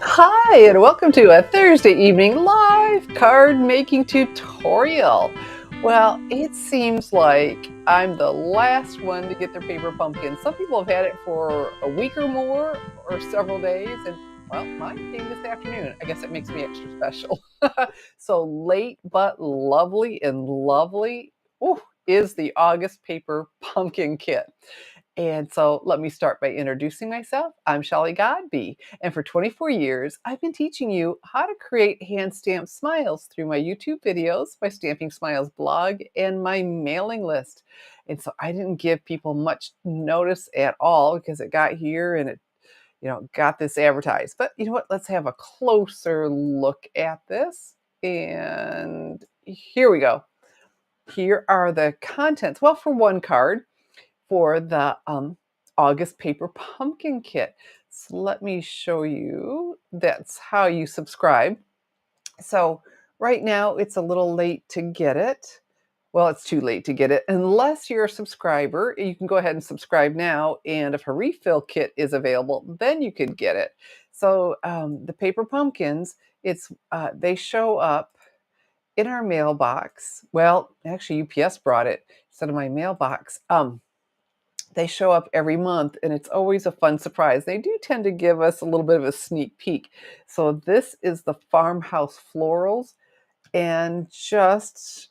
Hi, and welcome to a Thursday evening live card making tutorial. Well, it seems like I'm the last one to get their paper pumpkin. Some people have had it for a week or more or several days, and well, mine came this afternoon. I guess it makes me extra special. So late but lovely and lovely ooh, is the August paper pumpkin kit. And so let me start by introducing myself. I'm Shelley Godby, and for 24 years, I've been teaching you how to create hand stamped smiles through my YouTube videos, my Stamping Smiles blog, and my mailing list. And so I didn't give people much notice at all because it got here and it, got this advertised. But you know what? Let's have a closer look at this. And here we go. Here are the contents. Well, for one card, for the August paper pumpkin kit. So let me show you. That's how you subscribe. So right now it's a little late to get it. Well, it's too late to get it unless you're a subscriber. You can go ahead and subscribe now, and if a refill kit is available, then you could get it. So the paper pumpkins, they show up in our mailbox. Well, actually, UPS brought it instead of my mailbox. They show up every month, and it's always a fun surprise. They do tend to give us a little bit of a sneak peek. So this is the Farmhouse Florals, and just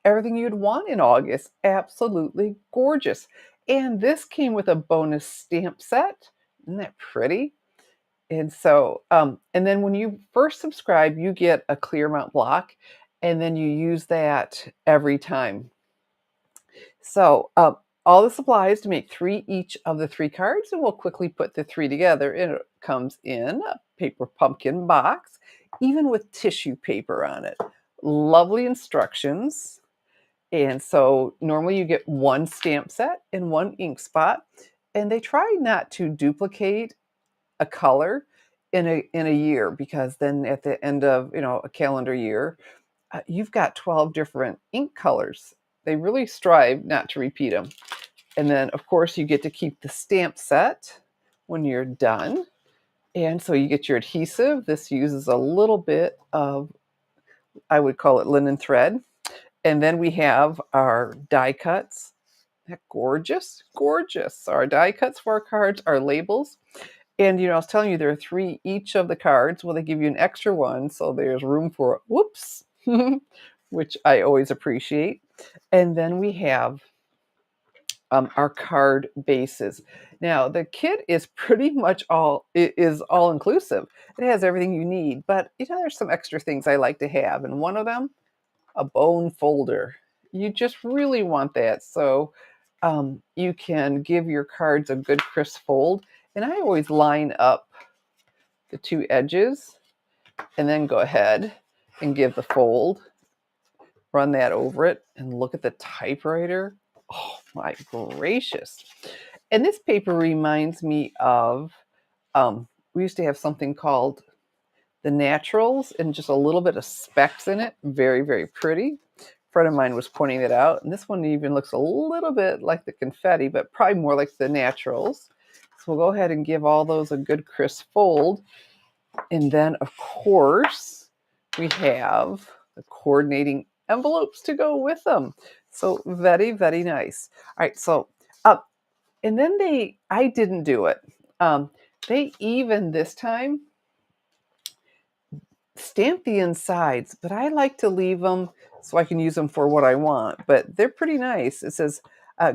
everything you'd want in August. Absolutely gorgeous. And this came with a bonus stamp set. Isn't that pretty? And then when you first subscribe, you get a clear amount block, and then you use that every time. So, all the supplies to make three each of the three cards, and we'll quickly put the three together. And it comes in a paper pumpkin box, even with tissue paper on it. Lovely instructions. And so, normally you get one stamp set and one ink spot. And they try not to duplicate a color in a year, because then at the end of a calendar year, you've got 12 different ink colors. They really strive not to repeat them. And then, of course, you get to keep the stamp set when you're done. And so you get your adhesive. This uses a little bit of, I would call it linen thread. And then we have our die cuts. Isn't that gorgeous? Gorgeous. Our die cuts for our cards, our labels. And, I was telling you there are three each of the cards. Well, they give you an extra one, so there's room for whoops, which I always appreciate. And then we have our card bases. Now, the kit is pretty much all inclusive. It has everything you need, but there's some extra things I like to have, and one of them, a bone folder. You just really want that, so you can give your cards a good crisp fold. And I always line up the two edges and then go ahead and give the fold, run that over it, and look at the typewriter. Oh my gracious. And this paper reminds me of, we used to have something called the Naturals, and just a little bit of specks in it. Very, very pretty. A friend of mine was pointing it out. And this one even looks a little bit like the confetti, but probably more like the Naturals. So we'll go ahead and give all those a good crisp fold. And then, of course, we have the coordinating envelopes to go with them. So very, very nice. All right, so and then I didn't do it. They even this time stamp the insides, but I like to leave them so I can use them for what I want. But they're pretty nice. It says,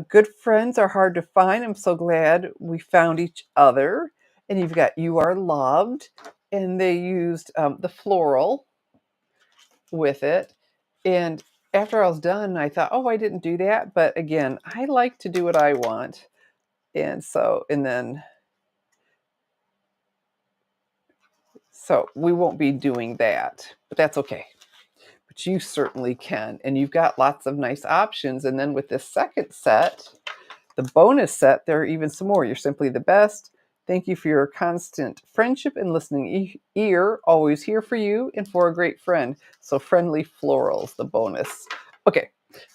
"Good friends are hard to find. I'm so glad we found each other." And you've got "You are loved," and they used the floral with it. And after I was done, I thought, "Oh, I didn't do that." But again, I like to do what I want, and so we won't be doing that, but that's okay. But you certainly can. And you've got lots of nice options. And then with this second set, the bonus set, there are even some more. You're simply the best. Thank you for your constant friendship and listening ear. Always here for you and for a great friend. So friendly florals, the bonus. Okay,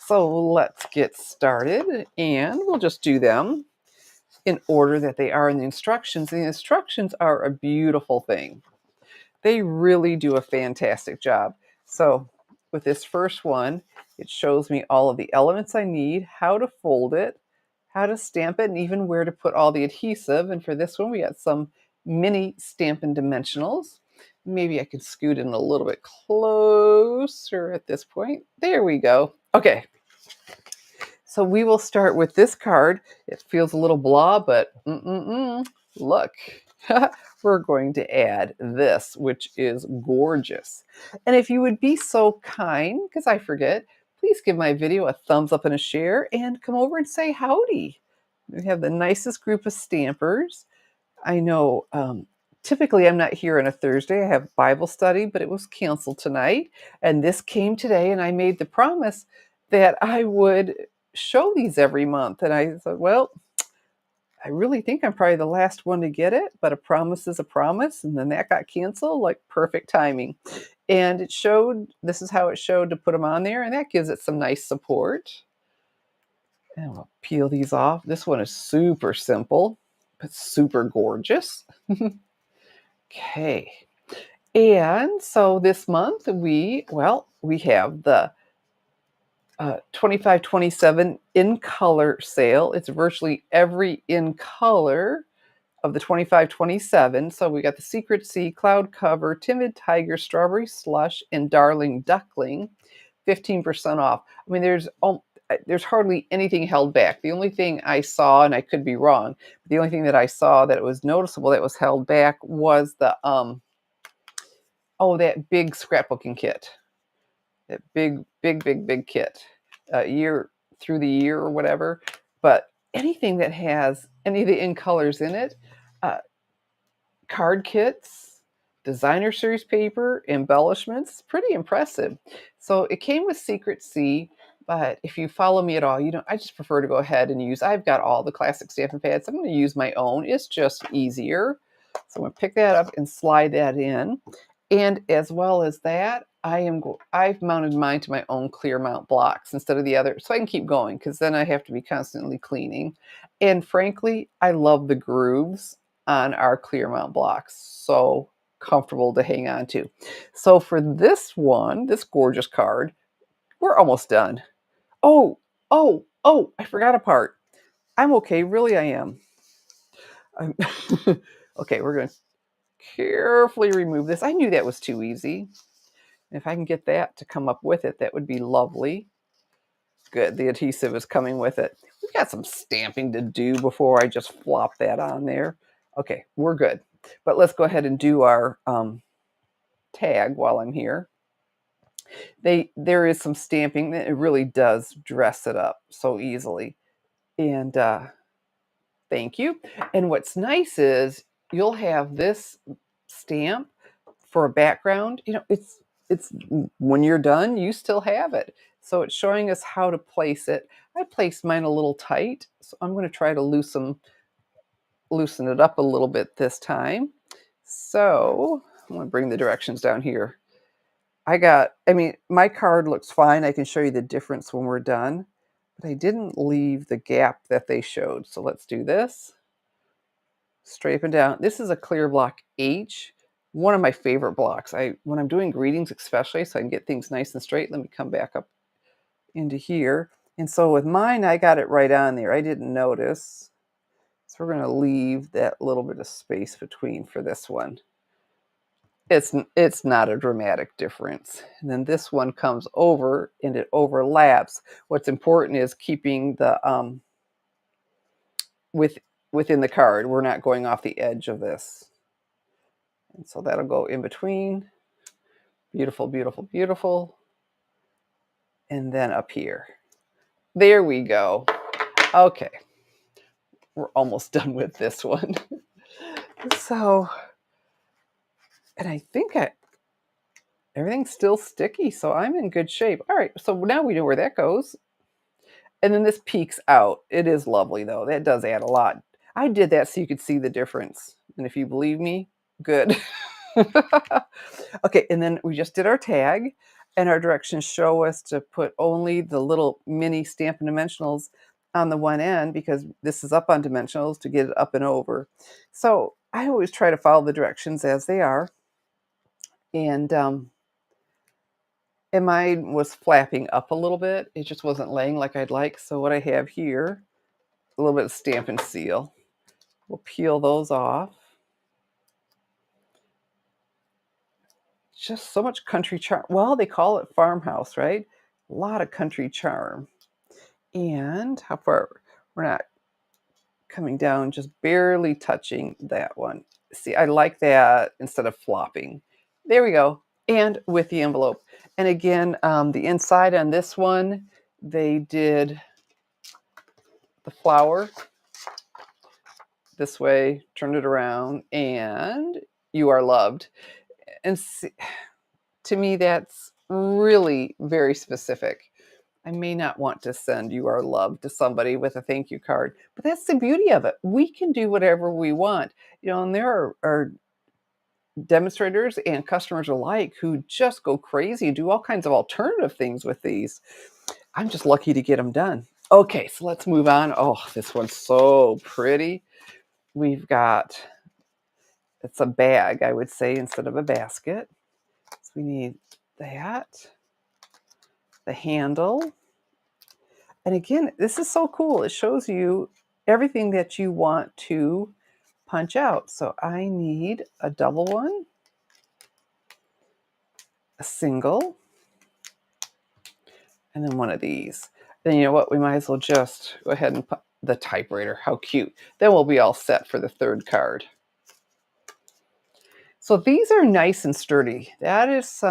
so let's get started. And we'll just do them in order that they are in the instructions. And the instructions are a beautiful thing. They really do a fantastic job. So with this first one, it shows me all of the elements I need, how to fold it, how to stamp it, and even where to put all the adhesive. And for this one, we got some mini Stampin' Dimensionals. Maybe I can scoot in a little bit closer at this point. There we go. Okay, so we will start with this card. It feels a little blah, but look, we're going to add this, which is gorgeous. And if you would be so kind, because I forget, please give my video a thumbs up and a share and come over and say howdy. We have the nicest group of stampers. I know typically I'm not here on a Thursday. I have Bible study, but it was canceled tonight. And this came today, and I made the promise that I would show these every month. And I thought, well, I really think I'm probably the last one to get it, but a promise is a promise. And then that got canceled, like perfect timing. And it showed, this is how it showed to put them on there, and that gives it some nice support. And we'll peel these off. This one is super simple, but super gorgeous. Okay. And so this month we have the 25-27 in color sale. It's virtually every in color of the 25-27. So we got the Secret Sea, Cloud Cover, Timid Tiger, Strawberry Slush, and Darling Duckling, 15% off. I mean, there's hardly anything held back. The only thing I saw, and I could be wrong, but the only thing that I saw that was noticeable that was held back was the that big scrapbooking kit. That big kit. Year through the year or whatever. But anything that has any of the in colors in it, card kits, designer series paper, embellishments, pretty impressive. So it came with Secret Sea, but if you follow me at all, I just prefer to go ahead and I've got all the classic Stampin' pads. I'm going to use my own. It's just easier. So I'm going to pick that up and slide that in. And as well as that, I've mounted mine to my own clear mount blocks instead of the other, so I can keep going, because then I have to be constantly cleaning. And frankly, I love the grooves on our clear mount blocks. So comfortable to hang on to. So for this one, this gorgeous card, we're almost done. Oh, I forgot a part. I'm okay, really I am. Okay, we're going to carefully remove this. I knew that was too easy. If I can get that to come up with it, that would be lovely. Good, the adhesive is coming with it. We've got some stamping to do before I just flop that on there. Okay, we're good. But let's go ahead and do our tag while I'm here. There is some stamping that it really does dress it up so easily. And thank you. And what's nice is you'll have this stamp for a background. It's when you're done, you still have it. So it's showing us how to place it. I placed mine a little tight, so I'm going to try to loosen it up a little bit this time. So I'm going to bring the directions down here. My card looks fine. I can show you the difference when we're done, but I didn't leave the gap that they showed. So let's do this. Straight up and down. This is a clear block H, one of my favorite blocks. When I'm doing greetings especially, so I can get things nice and straight. Let me come back up into here. And so with mine, I got it right on there. I didn't notice. So we're going to leave that little bit of space between for this one. It's not a dramatic difference. And then this one comes over and it overlaps. What's important is keeping the within the card. We're not going off the edge of this. And so that'll go in between. Beautiful, beautiful, beautiful. And then up here. There we go. Okay. We're almost done with this one. So, and I think everything's still sticky, so I'm in good shape. All right, so now we know where that goes. And then this peeks out. It is lovely, though. That does add a lot. I did that so you could see the difference. And if you believe me, good. Okay, and then we just did our tag, and our directions show us to put only the little mini Stampin' Dimensionals on the one end, because this is up on dimensionals to get it up and over. So I always try to follow the directions as they are. And mine was flapping up a little bit. It just wasn't laying like I'd like. So what I have here, a little bit of Stampin' Seal. We'll peel those off. Just so much country charm. Well, they call it farmhouse, right? A lot of country charm. And how far? We're not coming down, just barely touching that one. See, I like that instead of flopping. There we go. And with the envelope. And again, the inside on this one, they did the flower this way, turned it around, and you are loved. And see, to me, that's really very specific. I may not want to send "You Are Loved" to somebody with a thank you card, but that's the beauty of it. We can do whatever we want, and there are demonstrators and customers alike who just go crazy, do all kinds of alternative things with these. I'm just lucky to get them done. Okay, so let's move on. Oh, this one's so pretty. We've got, it's a bag, I would say, instead of a basket. So we need that, the handle. And again, this is so cool. It shows you everything that you want to punch out. So I need a double one, a single, and then one of these. Then you know what? We might as well just go ahead and put the typewriter. How cute. Then we'll be all set for the third card. So these are nice and sturdy. That is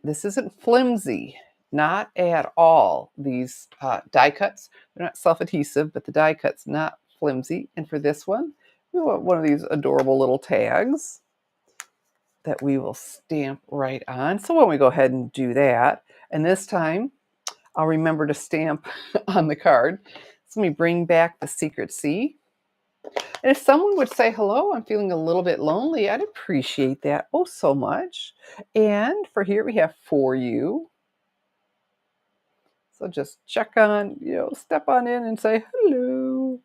this isn't flimsy. Not at all. These die cuts, they're not self-adhesive, but the die cut's not flimsy. And for this one, we want one of these adorable little tags that we will stamp right on. So when we go ahead and do that, and this time I'll remember to stamp on the card. So let me bring back the Secret C. And if someone would say, hello, I'm feeling a little bit lonely, I'd appreciate that oh so much. And for here we have for you. So just check on, step on in and say hello.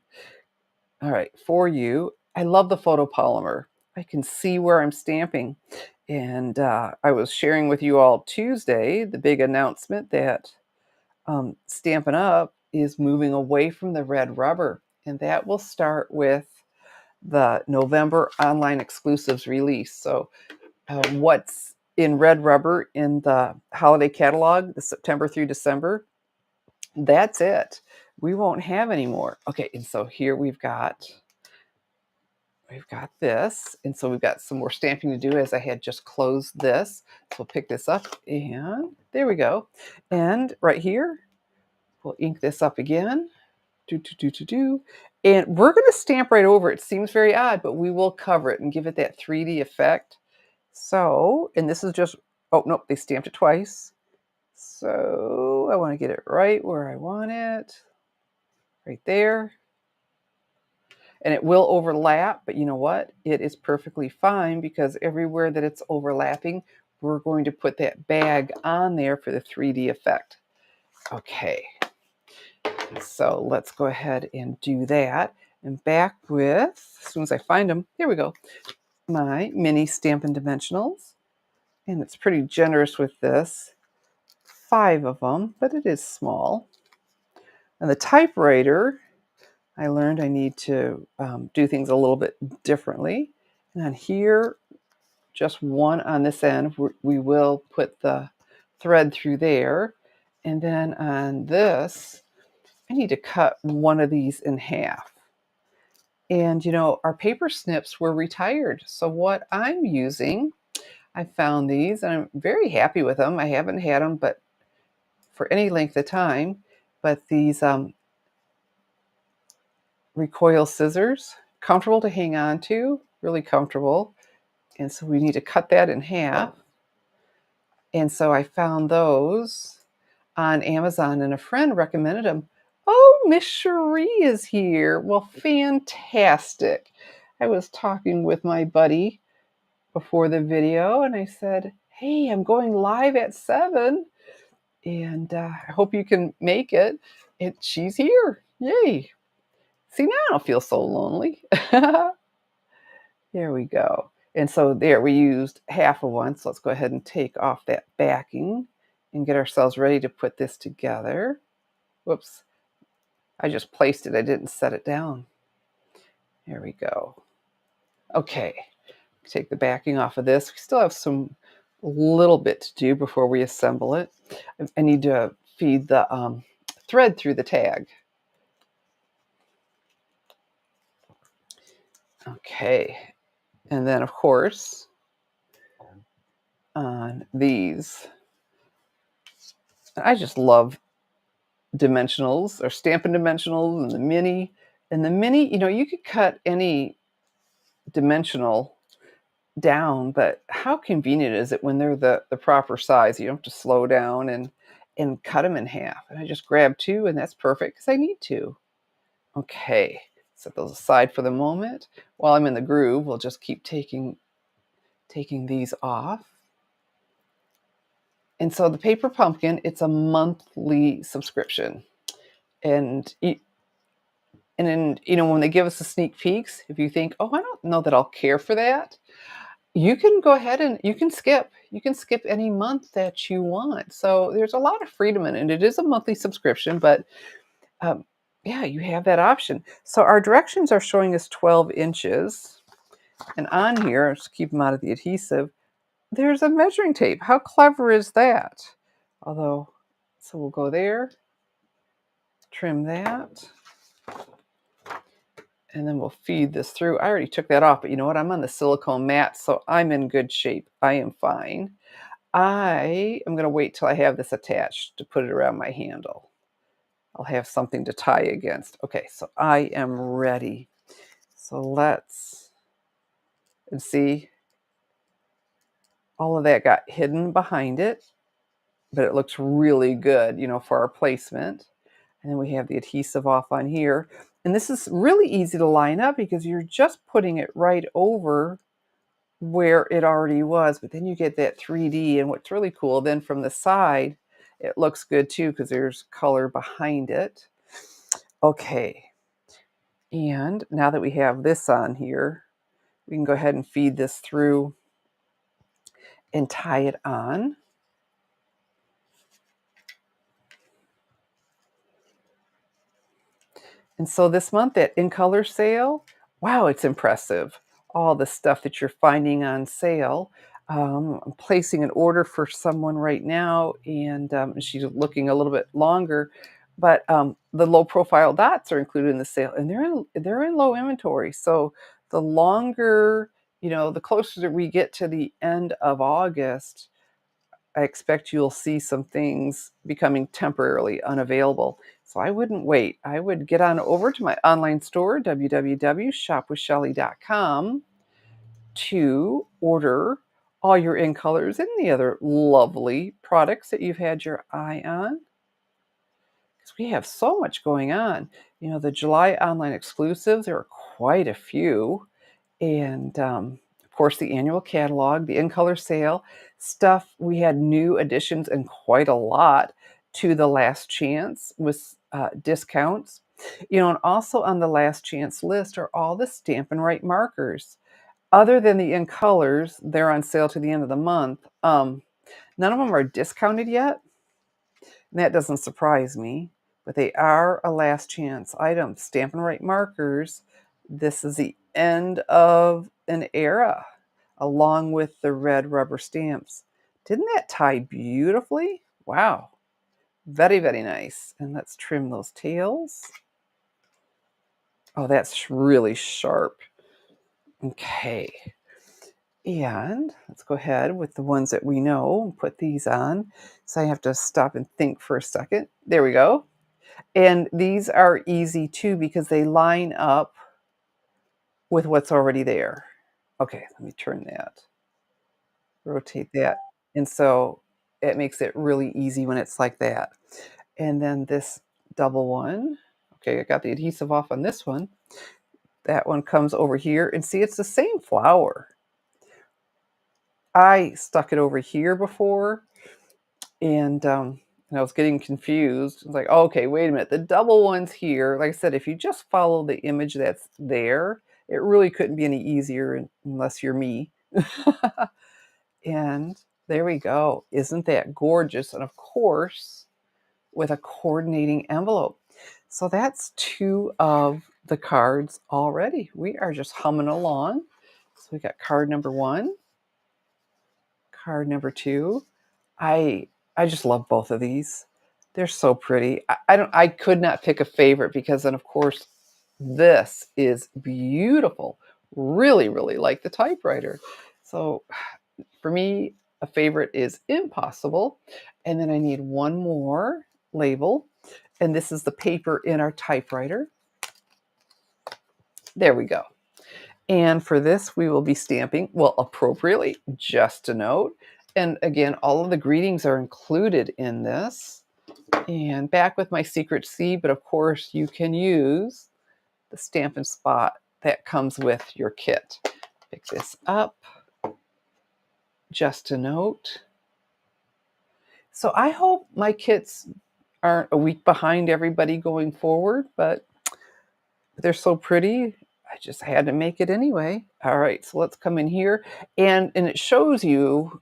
All right, for you. I love the photopolymer. I can see where I'm stamping. And I was sharing with you all Tuesday the big announcement that Stampin' Up! Is moving away from the red rubber. And that will start with the November online exclusives release. So what's in red rubber in the holiday catalog, the September through December, that's it. We won't have any more. Okay, and so here we've got this, and so we've got some more stamping to do as I had just closed this. So we'll pick this up, and there we go. And right here, we'll ink this up again. And we're going to stamp right over it. Seems very odd, but we will cover it and give it that 3D effect. So, and this is just, oh, nope, they stamped it twice. So I want to get it right where I want it. Right there. And it will overlap, but you know what? It is perfectly fine because everywhere that it's overlapping, we're going to put that bag on there for the 3D effect. Okay. So let's go ahead and do that. And back with, as soon as I find them, here we go, my mini Stampin' Dimensionals. And it's pretty generous with this. 5 of them, but it is small. And the typewriter, I learned I need to do things a little bit differently. And on here, just one on this end, we will put the thread through there. And then on this, I need to cut one of these in half. And, our paper snips were retired. So what I'm using, I found these, and I'm very happy with them. I haven't had them but for any length of time. But these recoil scissors, comfortable to hang on to, really comfortable. And so we need to cut that in half. And so I found those on Amazon, and a friend recommended them. Oh, Miss Cherie is here. Well, fantastic. I was talking with my buddy before the video, and I said, hey, I'm going live at 7, and I hope you can make it. And she's here. Yay. See, now I don't feel so lonely. There we go. And so there we used half of one. So let's go ahead and take off that backing and get ourselves ready to put this together. Whoops, I just placed it. I didn't set it down. There we go. Okay, take the backing off of this. We still have some little bit to do before we assemble it. I need to feed the thread through the tag. Okay, and then of course on these, I just love dimensionals or Stampin' Dimensionals and the mini. And the mini, you could cut any dimensional down, but how convenient is it when they're the proper size? You don't have to slow down and cut them in half. And I just grab two, and that's perfect because I need to. Okay, set those aside for the moment. While I'm in the groove, we'll just keep taking these off. And so the Paper Pumpkin, it's a monthly subscription. And then, when they give us the sneak peeks, if you think, oh, I don't know that I'll care for that, you can go ahead and you can skip. You can skip any month that you want. So there's a lot of freedom in it. It is a monthly subscription, but um, yeah, you have that option. So our directions are showing us 12 inches. And on here, just keep them out of the adhesive, there's a measuring tape. How clever is that? Although, so we'll go there, trim that, and then we'll feed this through. I already took that off, but you know what? I'm on the silicone mat, so I'm in good shape. I am fine. I am going to wait till I have this attached to put it around my handle. I'll have something to tie against. Okay, so I am ready. So let's, and see, all of that got hidden behind it, but it looks really good, for our placement. And then we have the adhesive off on here. And this is really easy to line up because you're just putting it right over where it already was, but then you get that 3D. And what's really cool, then from the side, it looks good too because there's color behind it. Okay, and now that we have this on here, we can go ahead and feed this through and tie it on. And so this month, that In Color sale, wow, it's impressive. All the stuff that you're finding on sale. I'm placing an order for someone right now, and she's looking a little bit longer. But the low profile dots are included in the sale, and they're in low inventory. So the longer, the closer that we get to the end of August, I expect you'll see some things becoming temporarily unavailable. So I wouldn't wait. I would get on over to my online store, www.shopwithshelly.com, to order all your In Colors and the other lovely products that you've had your eye on. Because we have so much going on. The July online exclusives, there are quite a few. And of course, the annual catalog, the In Color sale stuff. We had new additions and quite a lot to the Last Chance with discounts. And also on the Last Chance list are all the Stampin' Right markers. Other than the In Colors, they're on sale to the end of the month. None of them are discounted yet. And that doesn't surprise me, but they are a last chance item. Stampin' Right markers. This is the end of an era, along with the red rubber stamps. Didn't that tie beautifully? Wow. Very, very nice. And let's trim those tails. Oh, that's really sharp. Okay. And let's go ahead with the ones that we know and put these on. So I have to stop and think for a second. There we go. And these are easy too because they line up with what's already there. Okay, let me turn that, rotate that. And so it makes it really easy when it's like that. And then this double one. Okay, I got the adhesive off on this one. That one comes over here and see, it's the same flower. I stuck it over here before and I was getting confused. I was like, oh, okay, wait a minute. The double one's here. Like I said, if you just follow the image that's there, it really couldn't be any easier unless you're me. And there we go. Isn't that gorgeous? And of course, with a coordinating envelope. So that's 2 of the cards already. We are just humming along. So we got card number 1, card number 2. I I just love both of these. They're so pretty. I could not pick a favorite because then of course this is beautiful. Really, really like the typewriter. So for me, a favorite is impossible. And then I need one more label. And this is the paper in our typewriter. There we go. And for this, we will be stamping, well, appropriately, just a note. And again, all of the greetings are included in this. And back with my secret C, but of course you can use the Stampin' Spot that comes with your kit. Pick this up, just a note. So I hope my kits aren't a week behind everybody going forward, but they're so pretty. I just had to make it anyway. All right, so let's come in here. And it shows you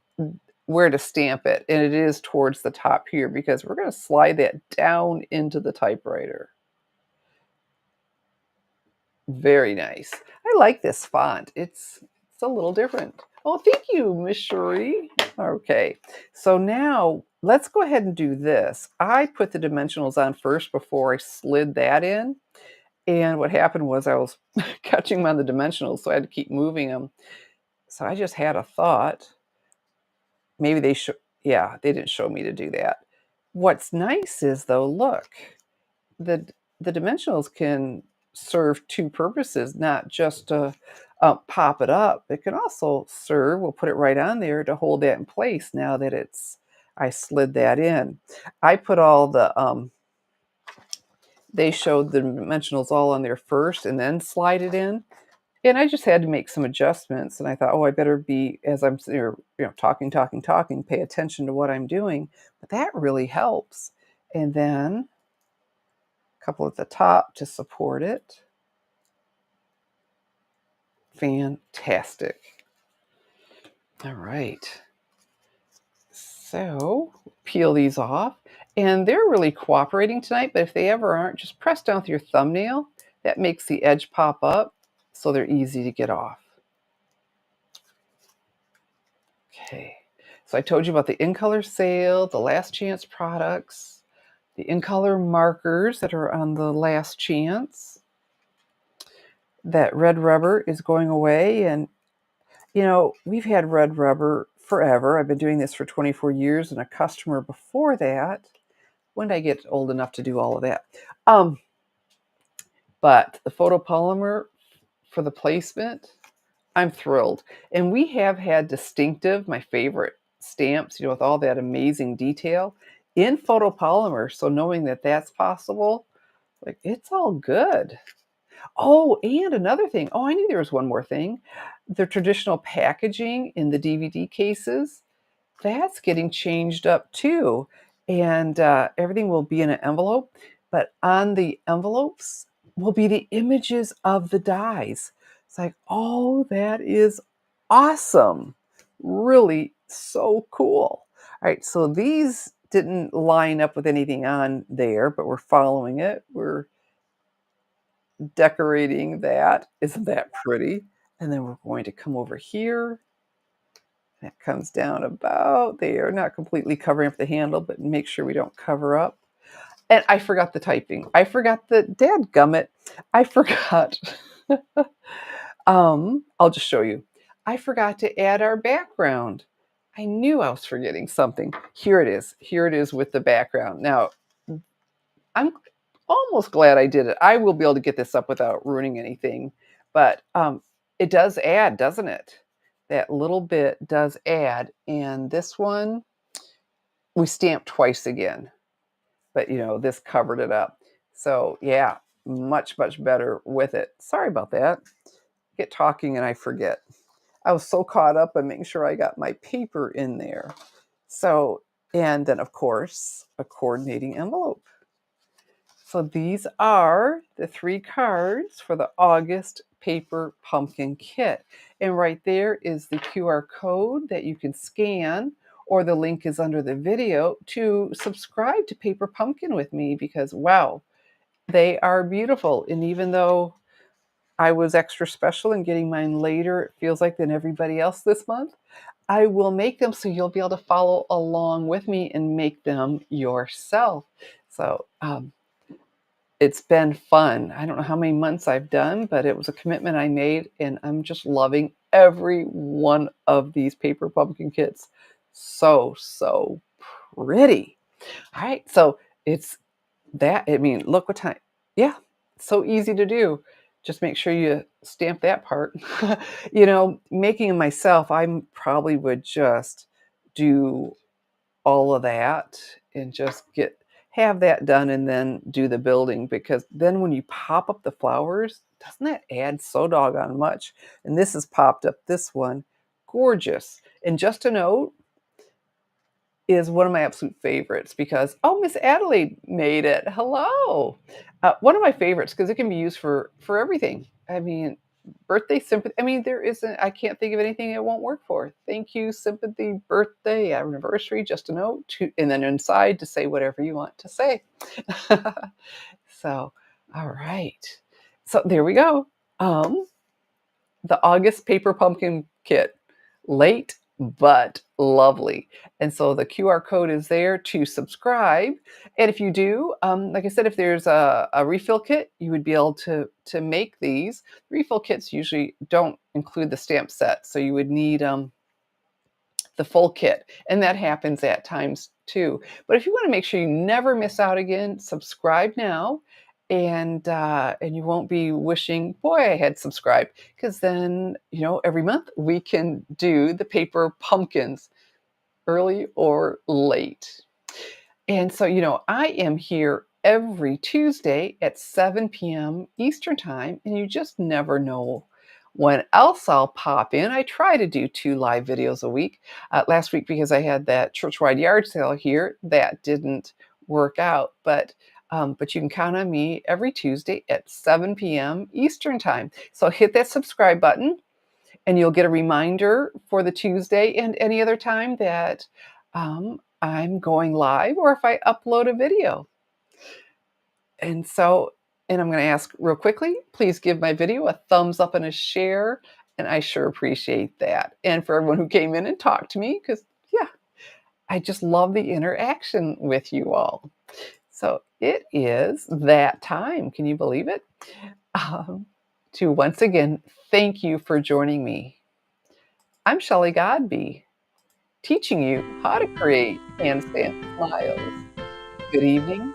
where to stamp it. And it is towards the top here because we're going to slide that down into the typewriter. Very nice. I like this font. It's a little different. Oh, thank you, Miss Cherie. Okay, so now let's go ahead and do this. I put the dimensionals on first before I slid that in. And what happened was I was catching them on the dimensionals, so I had to keep moving them. So I just had a thought. Maybe they should, yeah, they didn't show me to do that. What's nice is though, look, the dimensionals can serve 2 purposes, not just to pop it up. It can also serve, we'll put it right on there to hold that in place now that I slid that in. I put all the, they showed the dimensionals all on there first and then slide it in. And I just had to make some adjustments. And I thought, oh, I better be, as I'm sitting here, talking, pay attention to what I'm doing. But that really helps. And then a couple at the top to support it. Fantastic. All right. So peel these off. And they're really cooperating tonight, but if they ever aren't, just press down with your thumbnail. That makes the edge pop up so they're easy to get off. Okay. So I told you about the in color sale, the last chance products, the in color markers that are on the last chance. That red rubber is going away. And, we've had red rubber forever. I've been doing this for 24 years, and a customer before that. When did I get old enough to do all of that? But the photopolymer for the placement, I'm thrilled. And we have had Distinctive, my favorite stamps, with all that amazing detail in photopolymer. So knowing that that's possible, like, it's all good. Oh, and another thing. Oh, I knew there was one more thing. The traditional packaging in the DVD cases, that's getting changed up too. And everything will be in an envelope, but on the envelopes will be the images of the dies. It's like, oh, that is awesome. Really so cool. All right, so these didn't line up with anything on there, but we're following it. We're decorating that. Isn't that pretty? And then we're going to come over here. That comes down about there, not completely covering up the handle, but make sure we don't cover up. And I forgot the typing. I forgot the dadgummit. I forgot. I'll just show you. I forgot to add our background. I knew I was forgetting something. Here it is. Here it is with the background. Now, I'm almost glad I did it. I will be able to get this up without ruining anything. But it does add, doesn't it? That little bit does add. And this one, we stamped twice again. But, this covered it up. So, yeah, much, much better with it. Sorry about that. Get talking and I forget. I was so caught up on making sure I got my paper in there. So, and then, of course, a coordinating envelope. So these are the 3 cards for the August paper pumpkin kit. And right there is the QR code that you can scan, or the link is under the video to subscribe to Paper Pumpkin with me because, wow, they are beautiful. And even though I was extra special in getting mine later, it feels like, than everybody else this month, I will make them so you'll be able to follow along with me and make them yourself. So, it's been fun. I don't know how many months I've done, but it was a commitment I made, and I'm just loving every one of these paper pumpkin kits. So, so pretty. All right, so it's that, I mean, look what time. Yeah, so easy to do. Just make sure you stamp that part. Making them myself, I probably would just do all of that and just have that done and then do the building, because then when you pop up the flowers, doesn't that add so doggone much? And this has popped up, this one, gorgeous. And just a note, is one of my absolute favorites because, oh, Miss Adelaide made it. Hello. One of my favorites because it can be used for everything. I mean, birthday sympathy. I mean, there isn't. I can't think of anything it won't work for. Thank you, sympathy, birthday, anniversary. Just a note, and then inside to say whatever you want to say. So, all right. So there we go. The August paper pumpkin kit. Late but lovely. And so the QR code is there to subscribe. And if you do, like I said, if there's a refill kit, you would be able to make these. Refill kits usually don't include the stamp set, so you would need the full kit, and that happens at times too. But if you want to make sure you never miss out again, subscribe now, and you won't be wishing, boy, I had subscribed, because then every month we can do the paper pumpkins, early or late. And so, I am here every Tuesday at 7 p.m. Eastern Time, and you just never know when else I'll pop in. I try to do 2 live videos a week. Last week, because I had that church-wide yard sale here, that didn't work out. But you can count on me every Tuesday at 7 p.m. Eastern Time. So hit that subscribe button, and you'll get a reminder for the Tuesday and any other time that I'm going live, or if I upload a video. And I'm going to ask real quickly, please give my video a thumbs up and a share, and I sure appreciate that. And for everyone who came in and talked to me, because yeah, I just love the interaction with you all. So it is that time. Can you believe it? Um, to once again, thank you for joining me. I'm Shelley Godby, teaching you how to create hand stamped smiles. Good evening.